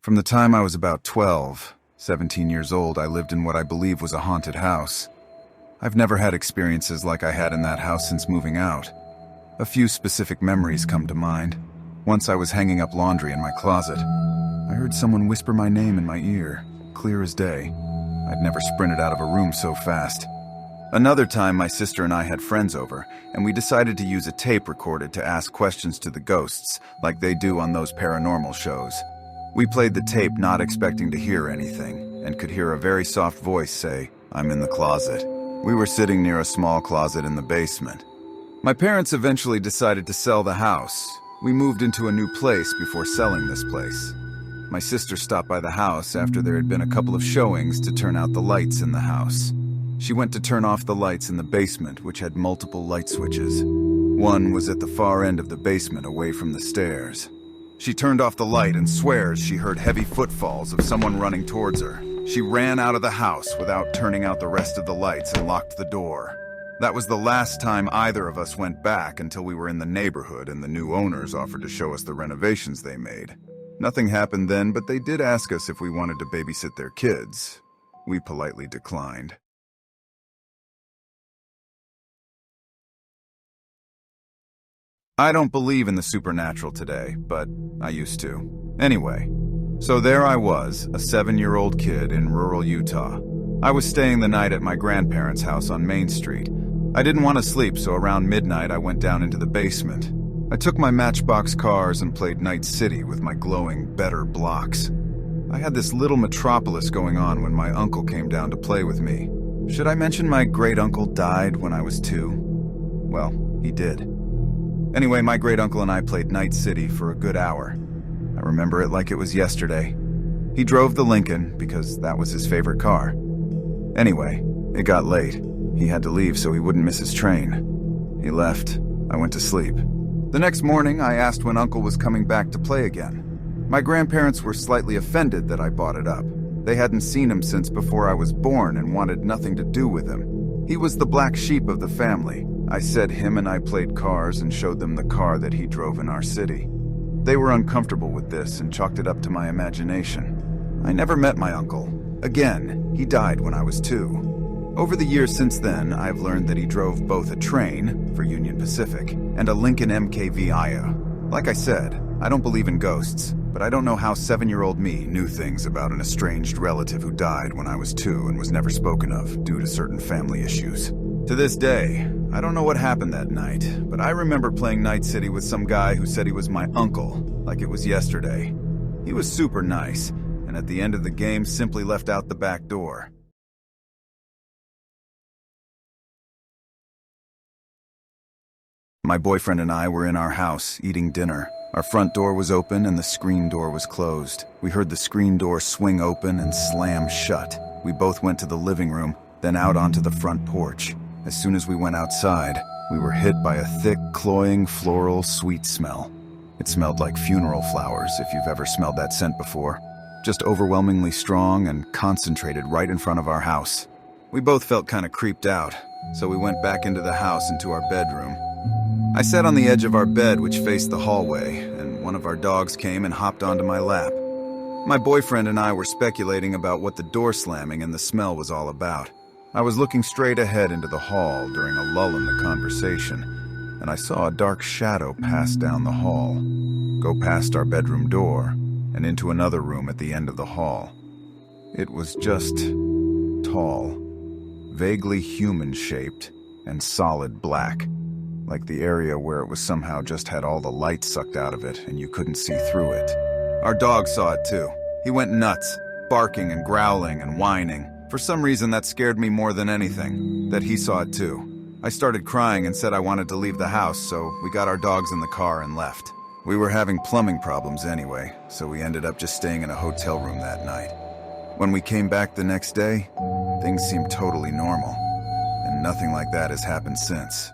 From the time I was about 12, 17 years old, I lived in what I believe was a haunted house. I've never had experiences like I had in that house since moving out. A few specific memories come to mind. Once I was hanging up laundry in my closet. I heard someone whisper my name in my ear, clear as day. I'd never sprinted out of a room so fast. Another time, my sister and I had friends over, and we decided to use a tape recorder to ask questions to the ghosts, like they do on those paranormal shows. We played the tape not expecting to hear anything, and could hear a very soft voice say, "I'm in the closet." We were sitting near a small closet in the basement. My parents eventually decided to sell the house. We moved into a new place before selling this place. My sister stopped by the house after there had been a couple of showings to turn out the lights in the house. She went to turn off the lights in the basement, which had multiple light switches. One was at the far end of the basement, away from the stairs. She turned off the light and swears she heard heavy footfalls of someone running towards her. She ran out of the house without turning out the rest of the lights and locked the door. That was the last time either of us went back until we were in the neighborhood and the new owners offered to show us the renovations they made. Nothing happened then, but they did ask us if we wanted to babysit their kids. We politely declined. I don't believe in the supernatural today, but I used to. Anyway, so there I was, a 7-year-old kid in rural Utah. I was staying the night at my grandparents' house on Main Street. I didn't want to sleep, so around midnight I went down into the basement. I took my Matchbox cars and played Night City with my glowing better blocks. I had this little metropolis going on when my uncle came down to play with me. Should I mention my great-uncle died when I was 2? Well, he did. Anyway, my great-uncle and I played Night City for a good hour. I remember it like it was yesterday. He drove the Lincoln because that was his favorite car. Anyway, it got late. He had to leave so he wouldn't miss his train. He left. I went to sleep. The next morning, I asked when Uncle was coming back to play again. My grandparents were slightly offended that I bought it up. They hadn't seen him since before I was born and wanted nothing to do with him. He was the black sheep of the family. I said him and I played cars and showed them the car that he drove in our city. They were uncomfortable with this and chalked it up to my imagination. I never met my uncle. Again, he died when I was 2. Over the years since then, I've learned that he drove both a train, for Union Pacific, and a Lincoln MKV-IA. Like I said, I don't believe in ghosts, but I don't know how 7-year-old me knew things about an estranged relative who died when I was 2 and was never spoken of due to certain family issues. To this day, I don't know what happened that night, but I remember playing Night City with some guy who said he was my uncle, like it was yesterday. He was super nice, and at the end of the game simply left out the back door. My boyfriend and I were in our house, eating dinner. Our front door was open and the screen door was closed. We heard the screen door swing open and slam shut. We both went to the living room, then out onto the front porch. As soon as we went outside, we were hit by a thick, cloying, floral, sweet smell. It smelled like funeral flowers, if you've ever smelled that scent before. Just overwhelmingly strong and concentrated right in front of our house. We both felt kind of creeped out, so we went back into the house into our bedroom. I sat on the edge of our bed, which faced the hallway, and one of our dogs came and hopped onto my lap. My boyfriend and I were speculating about what the door slamming and the smell was all about. I was looking straight ahead into the hall during a lull in the conversation, and I saw a dark shadow pass down the hall, go past our bedroom door, and into another room at the end of the hall. It was just tall, vaguely human-shaped, and solid black, like the area where it was somehow just had all the light sucked out of it and you couldn't see through it. Our dog saw it too. He went nuts, barking and growling and whining. For some reason, that scared me more than anything, that he saw it too. I started crying and said I wanted to leave the house, so we got our dogs in the car and left. We were having plumbing problems anyway, so we ended up just staying in a hotel room that night. When we came back the next day, things seemed totally normal, and nothing like that has happened since.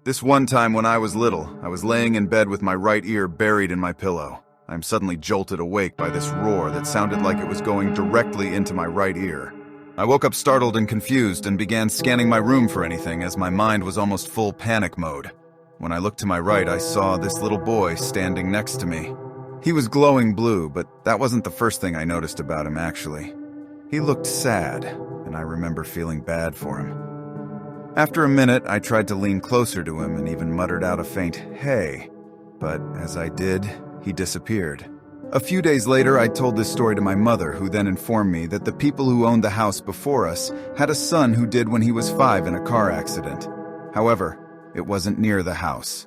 This one time when I was little, I was laying in bed with my right ear buried in my pillow. I'm suddenly jolted awake by this roar that sounded like it was going directly into my right ear. I woke up startled and confused and began scanning my room for anything as my mind was almost full panic mode. When I looked to my right, I saw this little boy standing next to me. He was glowing blue, but that wasn't the first thing I noticed about him, actually. He looked sad, and I remember feeling bad for him. After a minute, I tried to lean closer to him and even muttered out a faint, "Hey," but as I did, he disappeared. A few days later, I told this story to my mother, who then informed me that the people who owned the house before us had a son who died when he was 5 in a car accident. However, it wasn't near the house.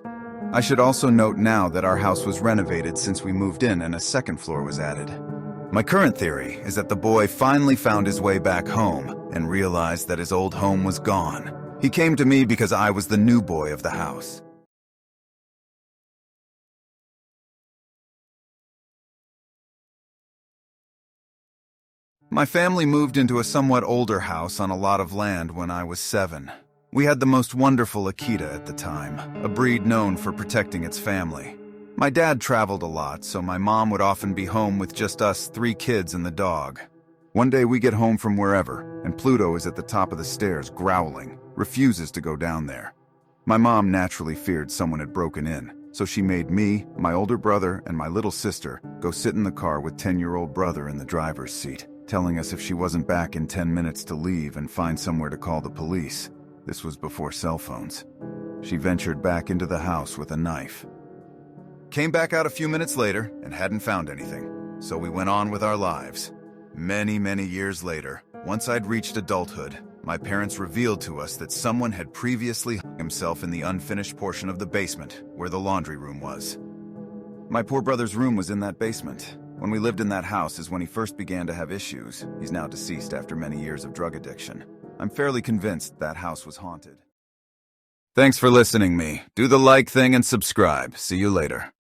I should also note now that our house was renovated since we moved in and a second floor was added. My current theory is that the boy finally found his way back home and realized that his old home was gone. He came to me because I was the new boy of the house. My family moved into a somewhat older house on a lot of land when I was 7. We had the most wonderful Akita at the time, a breed known for protecting its family. My dad traveled a lot, so my mom would often be home with just us 3 kids and the dog. One day we get home from wherever, and Pluto is at the top of the stairs growling, refuses to go down there. My mom naturally feared someone had broken in, so she made me, my older brother, and my little sister go sit in the car with 10-year-old brother in the driver's seat, telling us if she wasn't back in 10 minutes to leave and find somewhere to call the police. This was before cell phones. She ventured back into the house with a knife. Came back out a few minutes later and hadn't found anything, so we went on with our lives. Many years later, once I'd reached adulthood, my parents revealed to us that someone had previously hung himself in the unfinished portion of the basement where the laundry room was. My poor brother's room was in that basement. When we lived in that house is when he first began to have issues. He's now deceased after many years of drug addiction. I'm fairly convinced that house was haunted. Thanks for listening me. Do the like thing and subscribe. See you later.